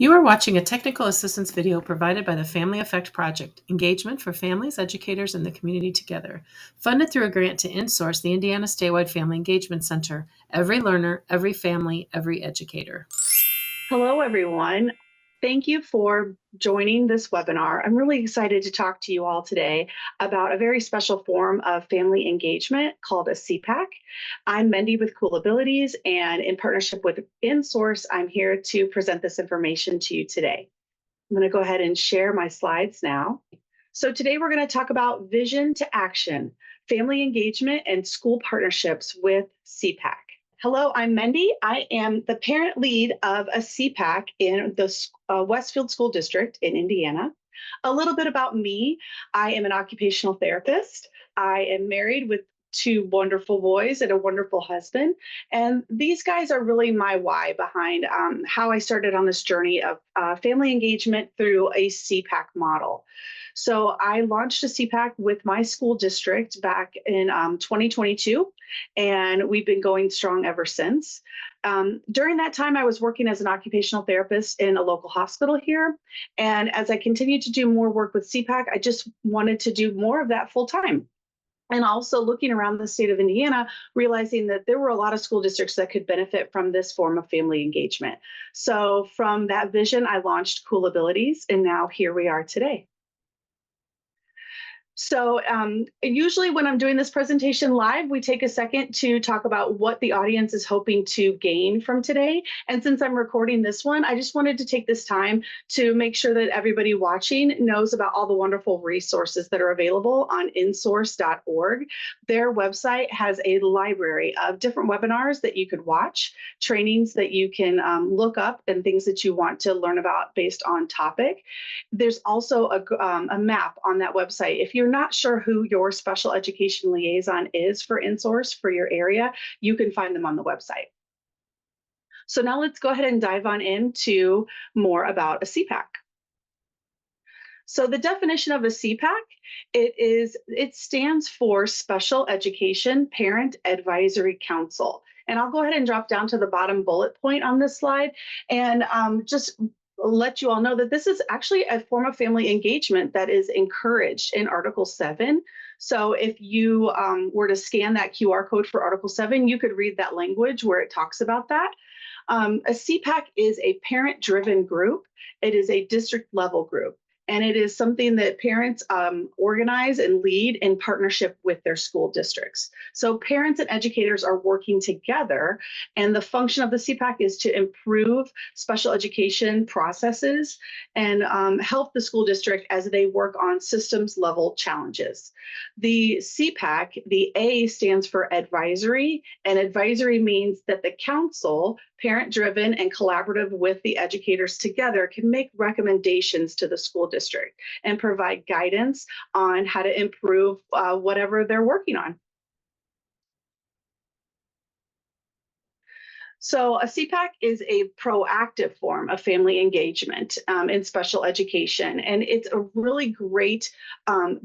You are watching a technical assistance video provided by the Family Effect Project, engagement for families, educators, and the community together. Funded through a grant to insource the Indiana Statewide Family Engagement Center. Every learner, every family, every educator. Hello, everyone. Thank you for joining this webinar. I'm really excited to talk to you all today about a very special form of family engagement called a SEPAC. I'm Mendy with Cool Abilities, and in partnership with InSource, I'm here to present this information to you today. I'm going to go ahead and share my slides now. So today we're going to talk about vision to action, family engagement, and school partnerships with SEPAC. Hello, I'm Mendy. I am the parent lead of a SEPAC in the Westfield School District in Indiana. A little bit about me. I am an occupational therapist. I am married with two wonderful boys and a wonderful husband. And these guys are really my why behind how I started on this journey of family engagement through a SEPAC model. So I launched a SEPAC with my school district back in 2022, and we've been going strong ever since. During that time, I was working as an occupational therapist in a local hospital here. And as I continued to do more work with SEPAC, I just wanted to do more of that full time. And also looking around the state of Indiana, realizing that there were a lot of school districts that could benefit from this form of family engagement. So from that vision, I launched Cool Abilities, and now here we are today. So usually when I'm doing this presentation live, we take a second to talk about what the audience is hoping to gain from today. And since I'm recording this one, I just wanted to take this time to make sure that everybody watching knows about all the wonderful resources that are available on insource.org. Their website has a library of different webinars that you could watch, trainings that you can look up, and things that you want to learn about based on topic. There's also a map on that website. If you're not sure who your special education liaison is for InSource for your area, you can find them on the website. So now let's go ahead and dive on into more about a SEPAC. So the definition of a SEPAC, it stands for Special Education Parent Advisory Council. And I'll go ahead and drop down to the bottom bullet point on this slide and just let you all know that this is actually a form of family engagement that is encouraged in Article 7. So if you were to scan that QR code for Article 7, you could read that language where it talks about that. A SEPAC is a parent-driven group. It is a district-level group. And it is something that parents organize and lead in partnership with their school districts. So parents and educators are working together, and the function of the SEPAC is to improve special education processes and help the school district as they work on systems level challenges. The SEPAC, the A stands for advisory, and advisory means that the council, parent-driven and collaborative with the educators together, can make recommendations to the school district and provide guidance on how to improve whatever they're working on. So a SEPAC is a proactive form of family engagement in special education, and it's a really great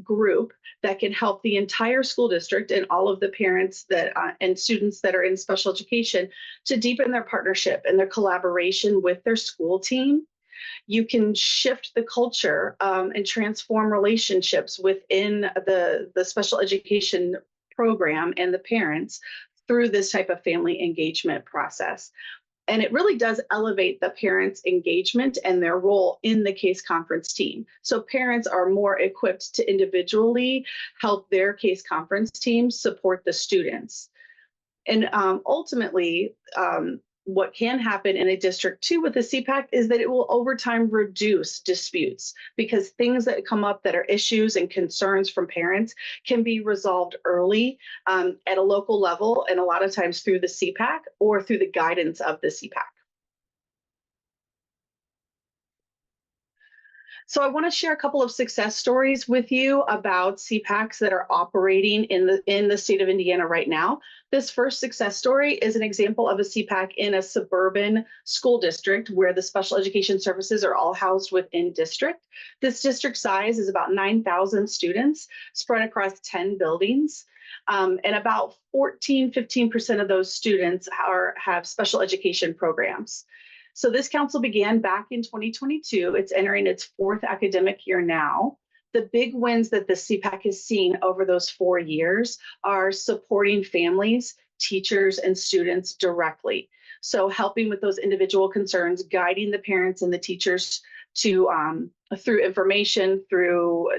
group that can help the entire school district and all of the parents that and students that are in special education to deepen their partnership and their collaboration with their school team. You can shift the culture and transform relationships within the special education program and the parents through this type of family engagement process. And it really does elevate the parents' engagement and their role in the case conference team. So parents are more equipped to individually help their case conference team support the students. And ultimately, what can happen in a district too with the SEPAC is that it will over time reduce disputes, because things that come up that are issues and concerns from parents can be resolved early at a local level, and a lot of times through the SEPAC or through the guidance of the SEPAC. So I want to share a couple of success stories with you about SEPACs that are operating in the state of Indiana right now. This first success story is an example of a SEPAC in a suburban school district where the special education services are all housed within district. This district size is about 9,000 students spread across 10 buildings. And about 15% of those students have special education programs. So this council began back in 2022. It's entering its fourth academic year now. The big wins that the SEPAC has seen over those 4 years are supporting families, teachers, and students directly. So helping with those individual concerns, guiding the parents and the teachers to through information, through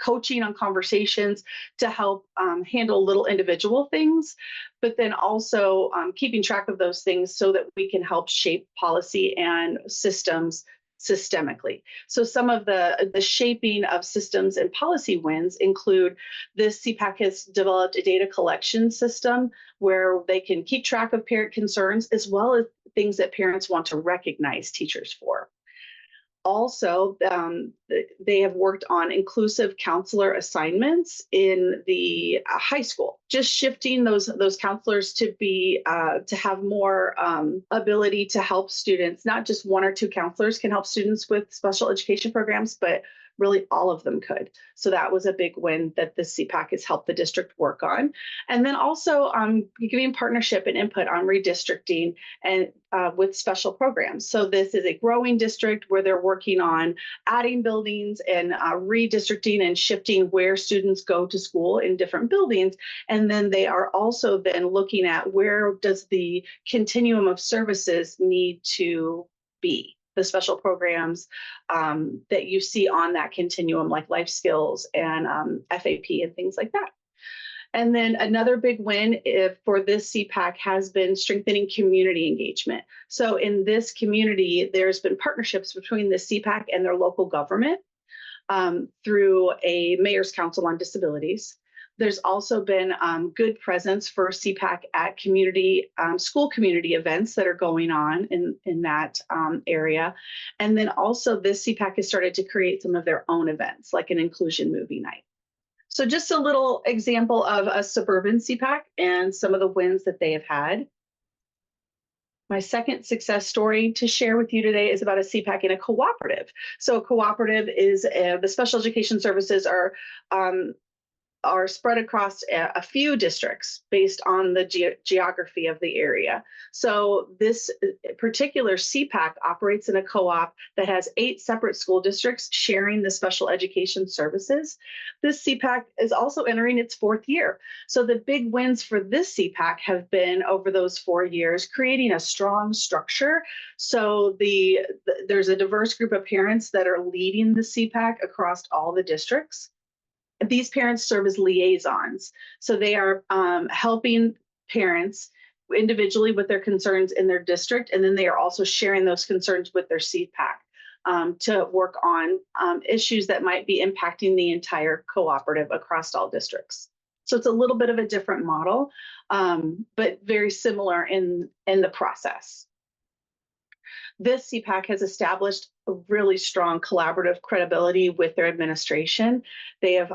coaching on conversations to help handle little individual things, but then also keeping track of those things so that we can help shape policy and systems systemically. So some of the shaping of systems and policy wins include this CPAC has developed a data collection system where they can keep track of parent concerns as well as things that parents want to recognize teachers for. Also, they have worked on inclusive counselor assignments in the high school, just shifting those counselors to be to have more ability to help students. Not just 1 or 2 counselors can help students with special education programs, but really all of them could. So that was a big win that the CPAC has helped the district work on. And then also giving partnership and input on redistricting and with special programs. So this is a growing district where they're working on adding buildings and redistricting and shifting where students go to school in different buildings. And then they are also then looking at where does the continuum of services need to be. The special programs that you see on that continuum, like life skills and FAP and things like that. And then another big win for this CPAC has been strengthening community engagement. So in this community, there's been partnerships between the CPAC and their local government through a Mayor's Council on Disabilities. There's also been good presence for CPAC at school community events that are going on in that area. And then also this CPAC has started to create some of their own events, like an inclusion movie night. So just a little example of a suburban CPAC and some of the wins that they have had. My second success story to share with you today is about a CPAC in a cooperative. So a cooperative is the special education services are spread across a few districts based on the geography of the area. So this particular CPAC operates in a co-op that has 8 separate school districts sharing the special education services. This CPAC is also entering its 4th year. So the big wins for this CPAC have been over those 4 years, creating a strong structure. So there's a diverse group of parents that are leading the CPAC across all the districts. These parents serve as liaisons. So they are helping parents individually with their concerns in their district, and then they are also sharing those concerns with their CPAC to work on issues that might be impacting the entire cooperative across all districts. So it's a little bit of a different model, but very similar in the process. This CPAC has established a really strong collaborative credibility with their administration. They have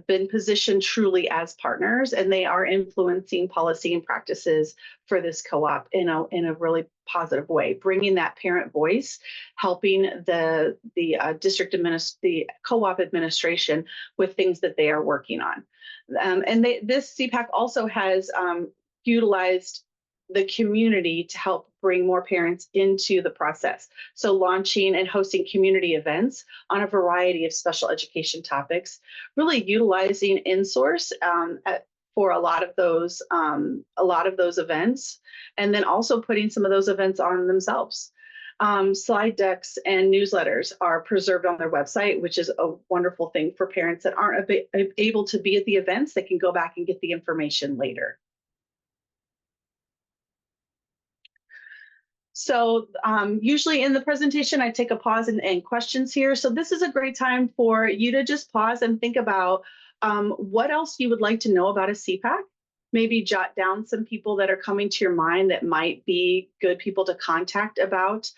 been positioned truly as partners, and they are influencing policy and practices for this co-op in a really positive way, bringing that parent voice, helping the co-op administration with things that they are working on. This CPAC also has utilized the community to help bring more parents into the process. So launching and hosting community events on a variety of special education topics, really utilizing InSource for a lot of those events, and then also putting some of those events on themselves. Slide decks and newsletters are preserved on their website, which is a wonderful thing for parents that aren't able to be at the events. They can go back and get the information later. So usually in the presentation, I take a pause and questions here. So this is a great time for you to just pause and think about what else you would like to know about a CPAC. Maybe jot down some people that are coming to your mind that might be good people to contact about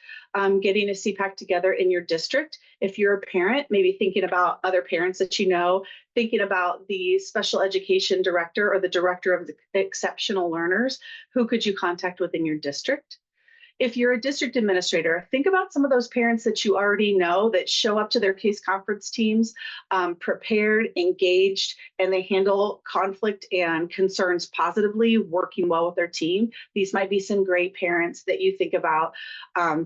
getting a CPAC together in your district. If you're a parent, maybe thinking about other parents that you know, thinking about the special education director or the director of the exceptional learners, who could you contact within your district? If you're a district administrator, think about some of those parents that you already know that show up to their case conference teams prepared, engaged, and they handle conflict and concerns positively, working well with their team. These might be some great parents that you think about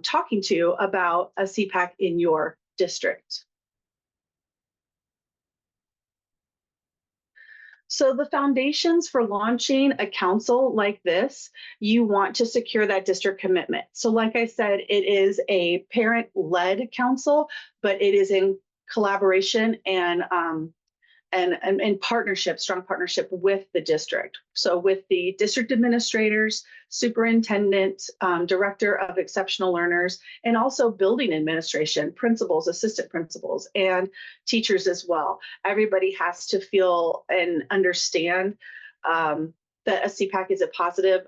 talking to about a CPAC in your district. So the foundations for launching a council like this, you want to secure that district commitment. So like I said, it is a parent-led council, but it is in collaboration and partnership, strong partnership with the district. So with the district administrators, superintendent, director of exceptional learners, and also building administration, principals, assistant principals, and teachers as well. Everybody has to feel and understand that a CPAC is a positive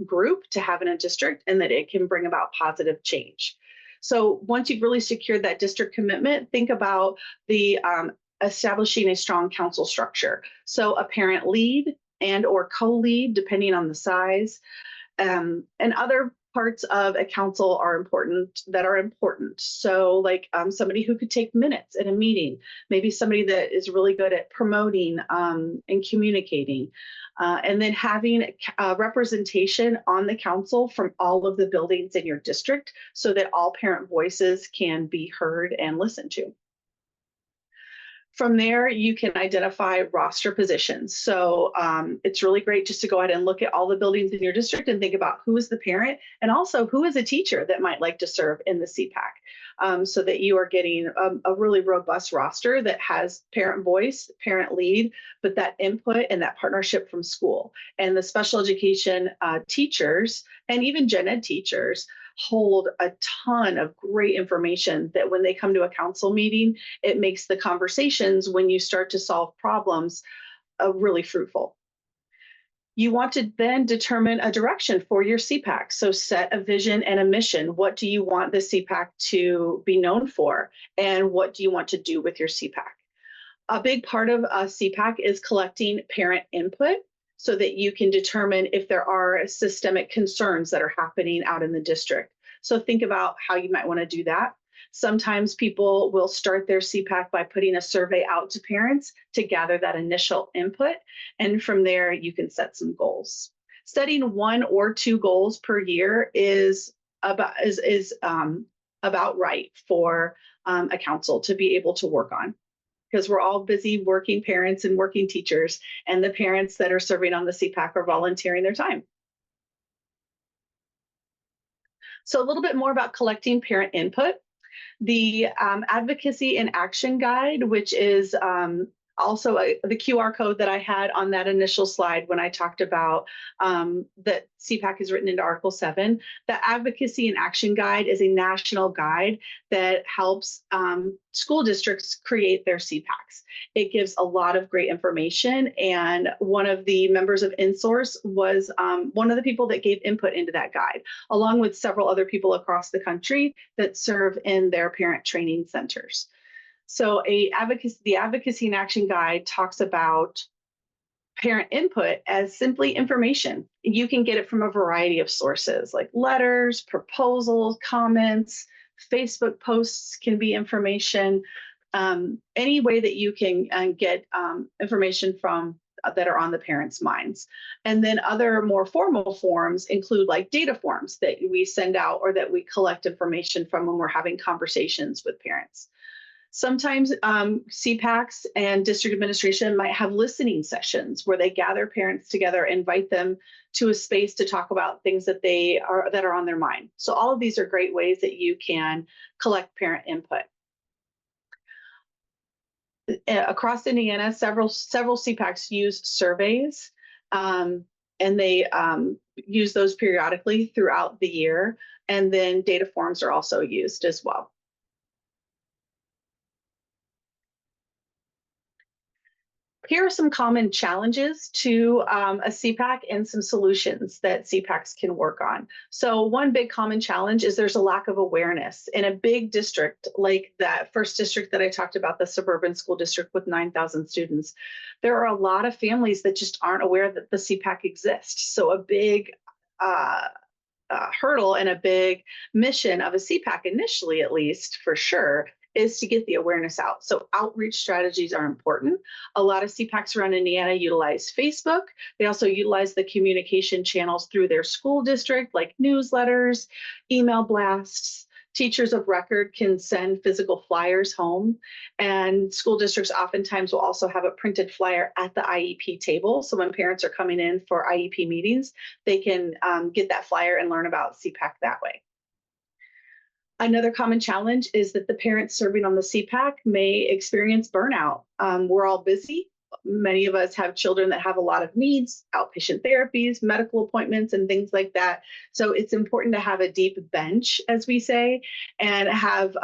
group to have in a district and that it can bring about positive change. So once you've really secured that district commitment, think about the establishing a strong council structure. So a parent lead and or co-lead, depending on the size, and other parts of a council are important. So like somebody who could take minutes at a meeting, maybe somebody that is really good at promoting and communicating, and then having representation on the council from all of the buildings in your district so that all parent voices can be heard and listened to. From there, you can identify roster positions. So it's really great just to go ahead and look at all the buildings in your district and think about who is the parent and also who is a teacher that might like to serve in the CPAC, so that you are getting a really robust roster that has parent voice, parent lead, but that input and that partnership from school. And the special education teachers and even gen ed teachers hold a ton of great information that when they come to a council meeting, it makes the conversations when you start to solve problems really fruitful. You want to then determine a direction for your CPAC. So set a vision and a mission. What do you want the CPAC to be known for? And what do you want to do with your CPAC? A big part of a CPAC is collecting parent input so that you can determine if there are systemic concerns that are happening out in the district. So think about how you might want to do that. Sometimes people will start their CPAC by putting a survey out to parents to gather that initial input. And from there, you can set some goals. Setting 1 or 2 goals per year is about right for a council to be able to work on, because we're all busy working parents and working teachers, and the parents that are serving on the CPAC are volunteering their time. So a little bit more about collecting parent input. The Advocacy and Action Guide, which is also the QR code that I had on that initial slide when I talked about that CPAC is written into Article 7. The Advocacy and Action Guide is a national guide that helps school districts create their CPACs. It gives a lot of great information, and one of the members of InSource was one of the people that gave input into that guide, along with several other people across the country that serve in their parent training centers. So the Advocacy and Action Guide talks about parent input as simply information. You can get it from a variety of sources like letters, proposals, comments, Facebook posts can be information, any way that you can get information from that are on the parents' minds. And then other more formal forms include like data forms that we send out or that we collect information from when we're having conversations with parents. Sometimes CPACs and district administration might have listening sessions where they gather parents together, invite them to a space to talk about things that are on their mind. So all of these are great ways that you can collect parent input. Across Indiana, several CPACs use surveys, and they use those periodically throughout the year. And then data forms are also used as well. Here are some common challenges to a CPAC and some solutions that CPACs can work on. So one big common challenge is there's a lack of awareness. In a big district like that first district that I talked about, the suburban school district with 9,000 students, there are a lot of families that just aren't aware that the CPAC exists. So a big hurdle and a big mission of a CPAC, initially at least, for sure, is to get the awareness out. So outreach strategies are important. A lot of CPACs around Indiana utilize Facebook. They also utilize the communication channels through their school district, like newsletters, email blasts. Teachers of record can send physical flyers home, and school districts oftentimes will also have a printed flyer at the IEP table. So when parents are coming in for IEP meetings, they can get that flyer and learn about CPAC that way. Another common challenge is that the parents serving on the CPAC may experience burnout. We're all busy. Many of us have children that have a lot of needs, outpatient therapies, medical appointments, and things like that. So it's important to have a deep bench, as we say, and have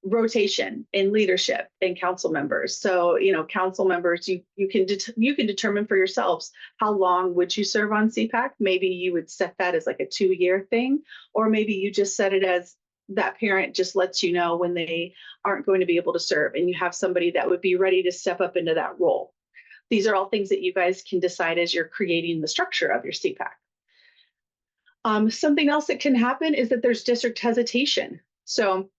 rotation in leadership and council members. So, council members, you can determine for yourselves how long would you serve on CPAC. Maybe you would set that as like a 2-year thing, or maybe you just set it as that parent just lets you know when they aren't going to be able to serve, and you have somebody that would be ready to step up into that role. These are all things that you guys can decide as you're creating the structure of your CPAC. Something else that can happen is that there's district hesitation. So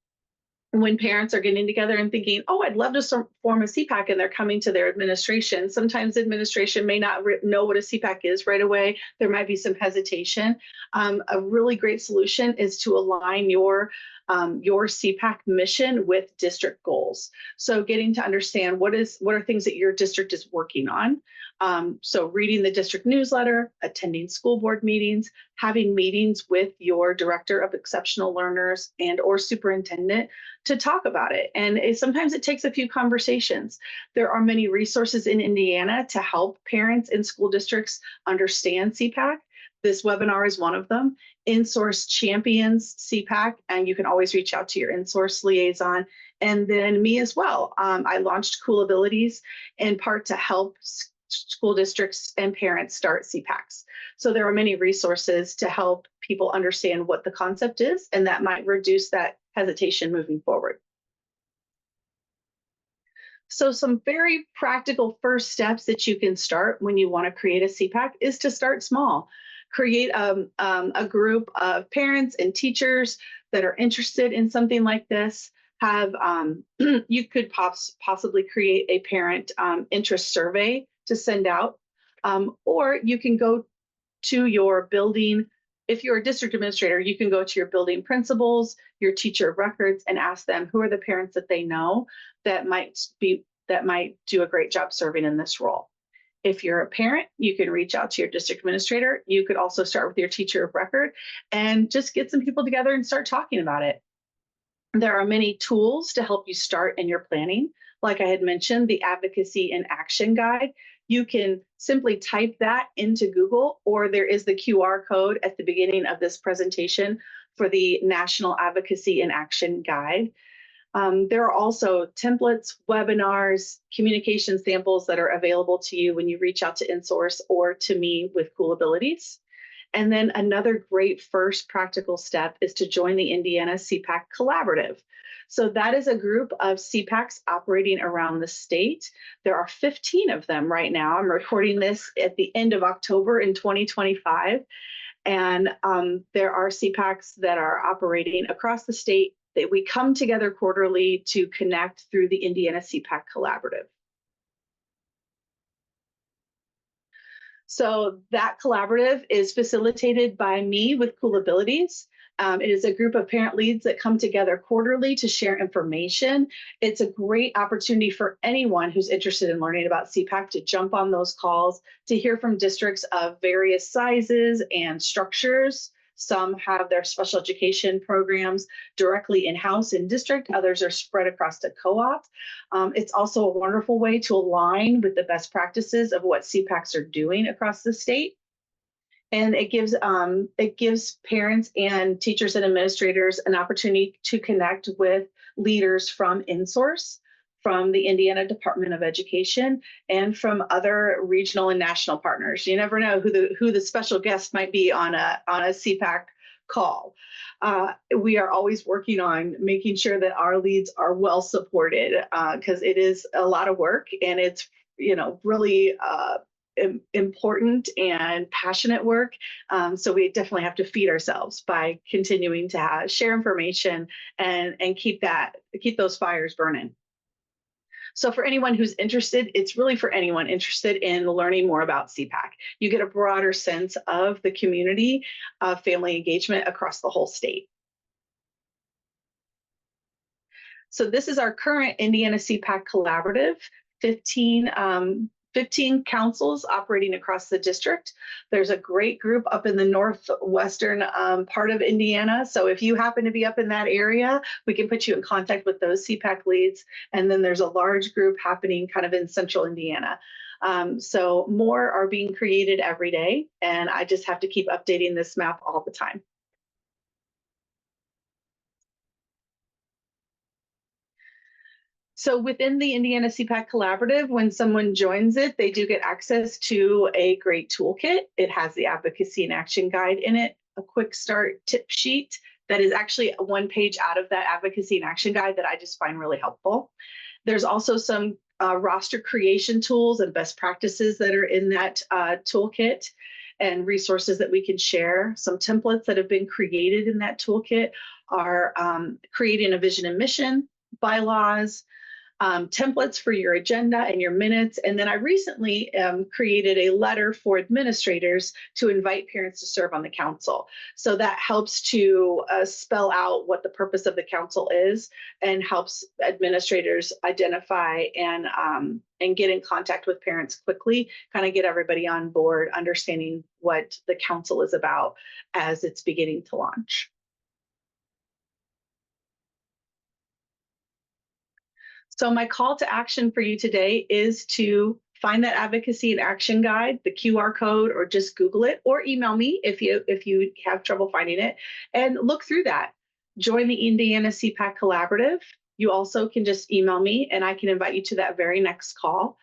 when parents are getting together and thinking, oh, I'd love to form a CPAC, and they're coming to their administration, sometimes administration may not know what a CPAC is right away. There might be some hesitation. A really great solution is to align your CPAC mission with district goals. So getting to understand what are things that your district is working on. So reading the district newsletter, attending school board meetings, having meetings with your director of exceptional learners and or superintendent to talk about it. And sometimes it takes a few conversations. There are many resources in Indiana to help parents in school districts understand CPAC. This webinar is one of them. InSource champions CPAC, and you can always reach out to your InSource liaison. And then me as well. I launched Cool Abilities in part to help school districts and parents start CPACs. So there are many resources to help people understand what the concept is, and that might reduce that hesitation moving forward. So some very practical first steps that you can start when you want to create a CPAC is to start small. Create a group of parents and teachers that are interested in something like this. You could possibly create a parent interest survey to send out, or you can go to your building. If you're a district administrator, you can go to your building principals, your teacher of records, and ask them who are the parents that they know that might do a great job serving in this role. If you're a parent, you can reach out to your district administrator. You could also start with your teacher of record and just get some people together and start talking about it. There are many tools to help you start in your planning. Like I had mentioned, the Advocacy in Action Guide. You can simply type that into Google, or there is the QR code at the beginning of this presentation for the National Advocacy in Action Guide. There are also templates, webinars, communication samples that are available to you when you reach out to InSource or to me with Cool Abilities. And then another great first practical step is to join the Indiana CPAC Collaborative. So that is a group of CPACs operating around the state. There are 15 of them right now. I'm recording this at the end of October in 2025. And there are CPACs that are operating across the state that we come together quarterly to connect through the Indiana CPAC Collaborative. So that collaborative is facilitated by me with Cool Abilities. It is a group of parent leads that come together quarterly to share information. It's a great opportunity for anyone who's interested in learning about CPAC to jump on those calls, to hear from districts of various sizes and structures. Some have their special education programs directly in-house in district. Others are spread across the co-op. It's also a wonderful way to align with the best practices of what CPACs are doing across the state. And it gives parents and teachers and administrators an opportunity to connect with leaders from InSource, from the Indiana Department of Education, and from other regional and national partners. You never know who the special guest might be on a CPAC call. We are always working on making sure that our leads are well supported, because it is a lot of work, and it's really important and passionate work. So we definitely have to feed ourselves by continuing to share information and keep those fires burning. So for anyone who's interested, it's really for anyone interested in learning more about SEPAC. You get a broader sense of the community of family engagement across the whole state. So this is our current Indiana SEPAC collaborative, 15 councils operating across the district. There's a great group up in the northwestern part of Indiana. So if you happen to be up in that area, we can put you in contact with those SEPAC leads. And then there's a large group happening kind of in central Indiana. So more are being created every day, and I just have to keep updating this map all the time. So within the Indiana SEPAC Collaborative, when someone joins it, they do get access to a great toolkit. It has the advocacy and action guide in it, a quick start tip sheet that is actually one page out of that advocacy and action guide that I just find really helpful. There's also some roster creation tools and best practices that are in that toolkit and resources that we can share. Some templates that have been created in that toolkit are creating a vision and mission, bylaws, templates for your agenda and your minutes. And then I recently created a letter for administrators to invite parents to serve on the council. So that helps to spell out what the purpose of the council is and helps administrators identify and get in contact with parents quickly, kind of get everybody on board, understanding what the council is about as it's beginning to launch. So my call to action for you today is to find that advocacy and action guide, the QR code, or just Google it, or email me if you have trouble finding it, and look through that. Join the Indiana SEPAC Collaborative. You also can just email me, and I can invite you to that very next call.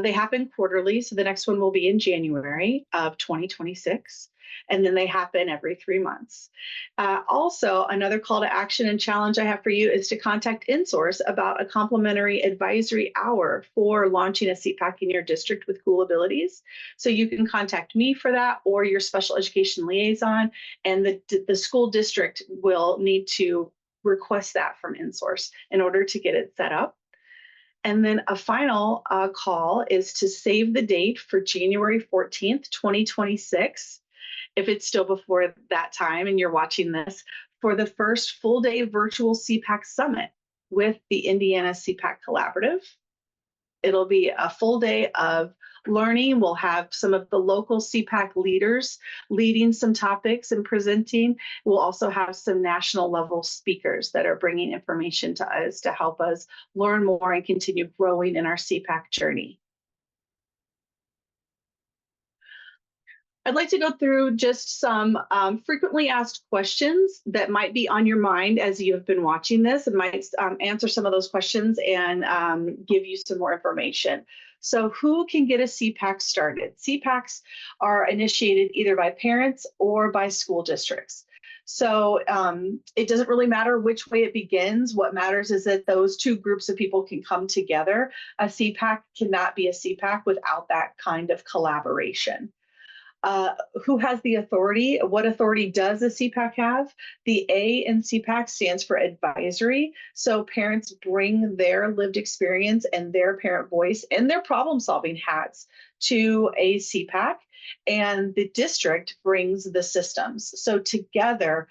They happen quarterly, so the next one will be in January of 2026. And then they happen every 3 months. Also, another call to action and challenge I have for you is to contact InSource about a complimentary advisory hour for launching a SEPAC in your district with cool abilities. So you can contact me for that or your special education liaison, and the school district will need to request that from InSource in order to get it set up. And then a final call is to save the date for January 14th, 2026. If it's still before that time and you're watching this, for the first full day virtual SEPAC Summit with the Indiana SEPAC Collaborative. It'll be a full day of learning. We'll have some of the local SEPAC leaders leading some topics and presenting. We'll also have some national level speakers that are bringing information to us to help us learn more and continue growing in our SEPAC journey. I'd like to go through just some frequently asked questions that might be on your mind as you have been watching this, and might answer some of those questions and give you some more information. So who can get a SEPAC started? SEPACs are initiated either by parents or by school districts. So it doesn't really matter which way it begins. What matters is that those two groups of people can come together. A SEPAC cannot be a SEPAC without that kind of collaboration. Who has the authority? What authority does a SEPAC have? The A in SEPAC stands for advisory. So parents bring their lived experience and their parent voice and their problem-solving hats to a SEPAC, and the district brings the systems. So together,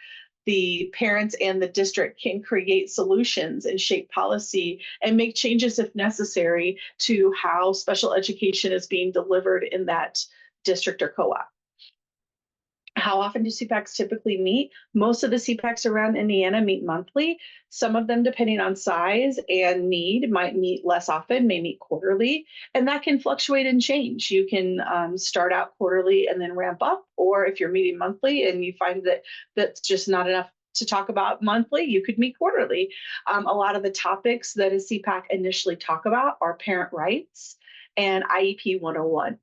the parents and the district can create solutions and shape policy and make changes if necessary to how special education is being delivered in that district or co-op. How often do SEPACs typically meet? Most of the SEPACs around Indiana meet monthly. Some of them, depending on size and need, might meet less often, may meet quarterly, and that can fluctuate and change. You can start out quarterly and then ramp up, or if you're meeting monthly and you find that that's just not enough to talk about monthly, you could meet quarterly. A lot of the topics that a SEPAC initially talk about are parent rights and IEP 101.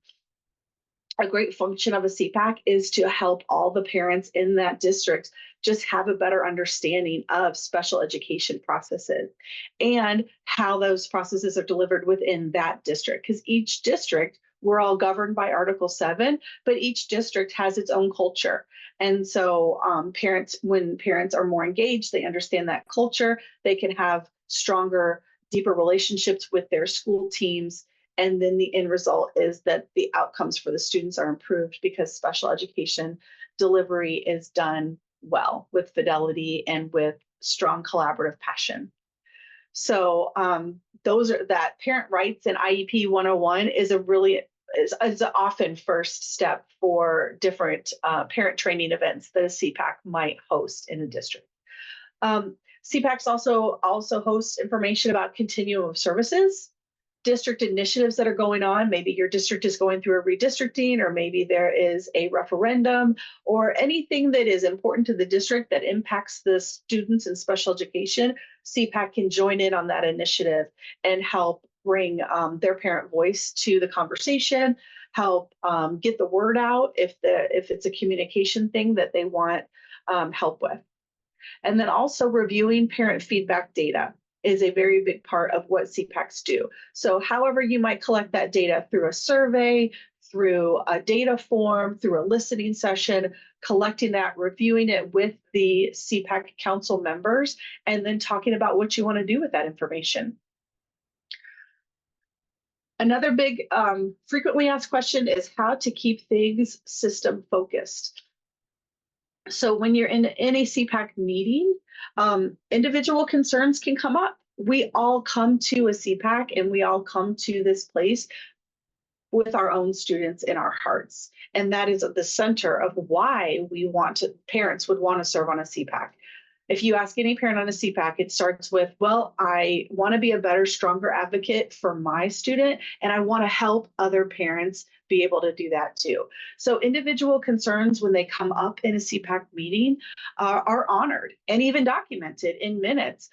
A great function of a SEPAC is to help all the parents in that district just have a better understanding of special education processes and how those processes are delivered within that district, because each district we're all governed by Article 7, but each district has its own culture. And so when parents are more engaged, they understand that culture, they can have stronger, deeper relationships with their school teams. And then the end result is that the outcomes for the students are improved because special education delivery is done well with fidelity and with strong collaborative passion. So those are that parent rights and IEP 101 is is often first step for different parent training events that a CPAC might host in a district. CPACs also host information about continuum of services, district initiatives that are going on. Maybe your district is going through a redistricting, or maybe there is a referendum, or anything that is important to the district that impacts the students in special education. CPAC can join in on that initiative and help bring their parent voice to the conversation, help get the word out if it's a communication thing that they want help with. And then also reviewing parent feedback data is a very big part of what CPACs do. So however you might collect that data, through a survey, through a data form, through a listening session, collecting that, reviewing it with the CPAC council members, and then talking about what you want to do with that information. Another big frequently asked question is how to keep things system focused. So when you're in a CPAC meeting, individual concerns can come up. We all come to a CPAC and we all come to this place with our own students in our hearts. And that is at the center of why parents would want to serve on a CPAC. If you ask any parent on a CPAC, it starts with, well, I want to be a better, stronger advocate for my student, and I want to help other parents be able to do that too. So individual concerns, when they come up in a CPAC meeting, are honored and even documented in minutes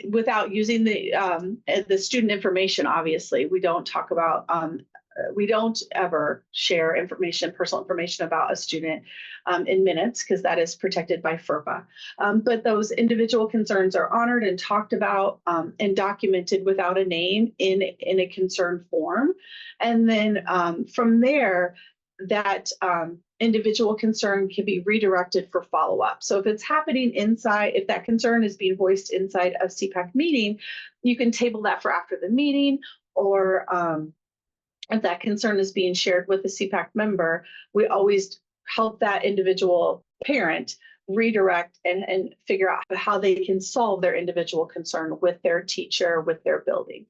without using the student information. Obviously, we don't talk about we don't ever share personal information about a student in minutes, because that is protected by FERPA. But those individual concerns are honored and talked about and documented without a name in a concern form. And then from there, that individual concern can be redirected for follow-up. So if it's happening if that concern is being voiced inside a CPAC meeting, you can table that for after the meeting, or if that concern is being shared with a CPAC member, we always help that individual parent redirect and figure out how they can solve their individual concern with their teacher, with their building.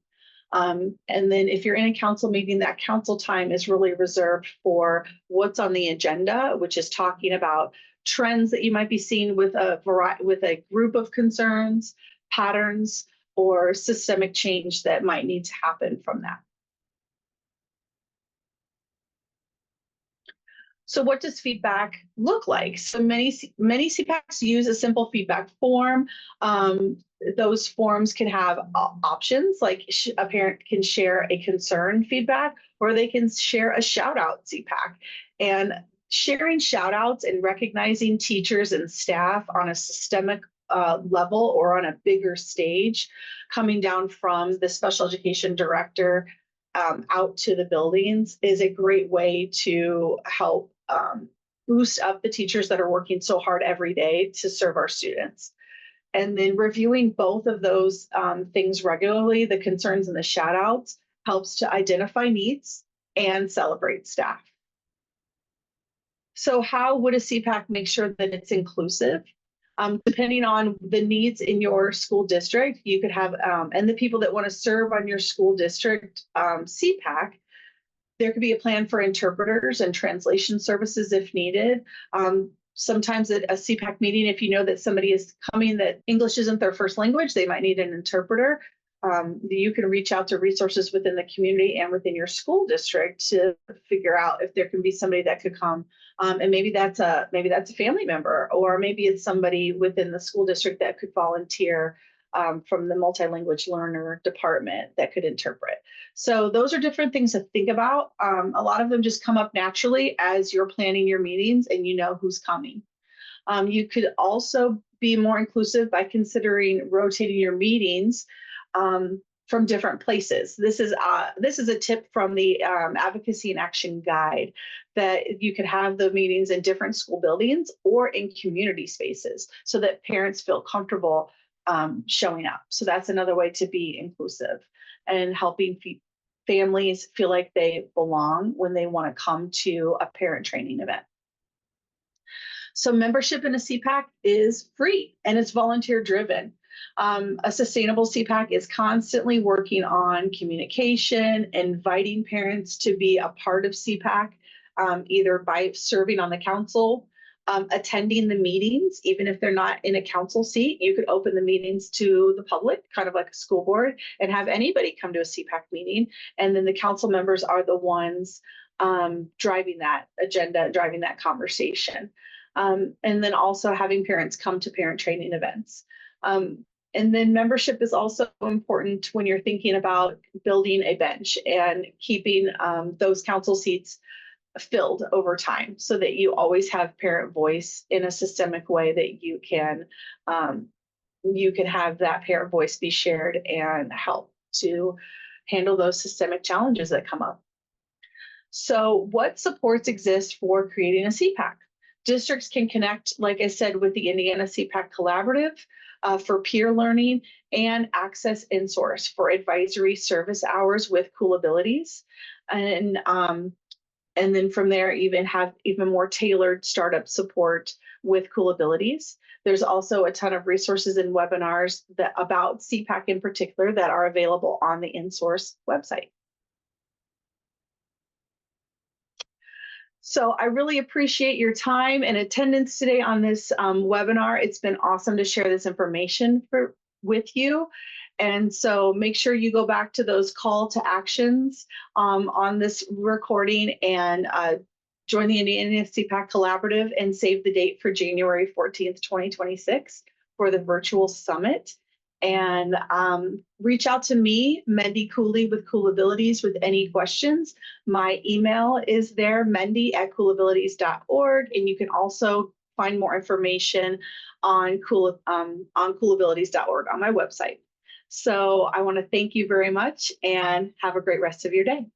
And then if you're in a council meeting, that council time is really reserved for what's on the agenda, which is talking about trends that you might be seeing with a group of concerns, patterns, or systemic change that might need to happen from that. So what does feedback look like? So many CPACs use a simple feedback form. Those forms can have options, like a parent can share a concern feedback, or they can share a shout out CPAC. And sharing shout outs and recognizing teachers and staff on a systemic level or on a bigger stage, coming down from the special education director out to the buildings, is a great way to help boost up the teachers that are working so hard every day to serve our students. And then reviewing both of those things regularly, the concerns and the shout outs, helps to identify needs and celebrate staff. So how would a CPAC make sure that it's inclusive? Depending on the needs in your school district, you could have, and the people that want to serve on your school district CPAC, there could be a plan for interpreters and translation services if needed. Sometimes at a CPAC meeting, if you know that somebody is coming that English isn't their first language, they might need an interpreter. You can reach out to resources within the community and within your school district to figure out if there can be somebody that could come. And maybe that's a family member, or maybe it's somebody within the school district that could volunteer from the multilingual learner department that could interpret. So those are different things to think about. A lot of them just come up naturally as you're planning your meetings and you know who's coming. You could also be more inclusive by considering rotating your meetings from different places. This is a tip from the Advocacy and Action Guide, that you could have the meetings in different school buildings or in community spaces so that parents feel comfortable showing up. So that's another way to be inclusive and helping families feel like they belong when they want to come to a parent training event. So membership in a SEPAC is free and it's volunteer driven. A sustainable SEPAC is constantly working on communication, inviting parents to be a part of SEPAC, either by serving on the council, attending the meetings. Even if they're not in a council seat, you could open the meetings to the public, kind of like a school board, and have anybody come to a SEPAC meeting. And then the council members are the ones driving that agenda, driving that conversation. And then also having parents come to parent training events. And then membership is also important when you're thinking about building a bench and keeping those council seats filled over time, so that you always have parent voice in a systemic way, that you can have that parent voice be shared and help to handle those systemic challenges that come up. So what supports exist for creating a SEPAC? Districts can connect, like I said, with the Indiana SEPAC Collaborative for peer learning, and access InSource for advisory service hours with Cool Abilities. And then from there, even have even more tailored startup support with Cool Abilities. There's also a ton of resources and webinars about SEPAC in particular that are available on the InSource website. So I really appreciate your time and attendance today on this webinar. It's been awesome to share this information with you. And so make sure you go back to those call to actions on this recording, and join the Indiana SEPAC Collaborative and save the date for January 14th, 2026 for the virtual summit. And reach out to me, Mendy Cooley with Cool Abilities, with any questions. My email is there, mendy@coolabilities.org, and you can also find more information on coolabilities.org on my website. So I want to thank you very much and have a great rest of your day.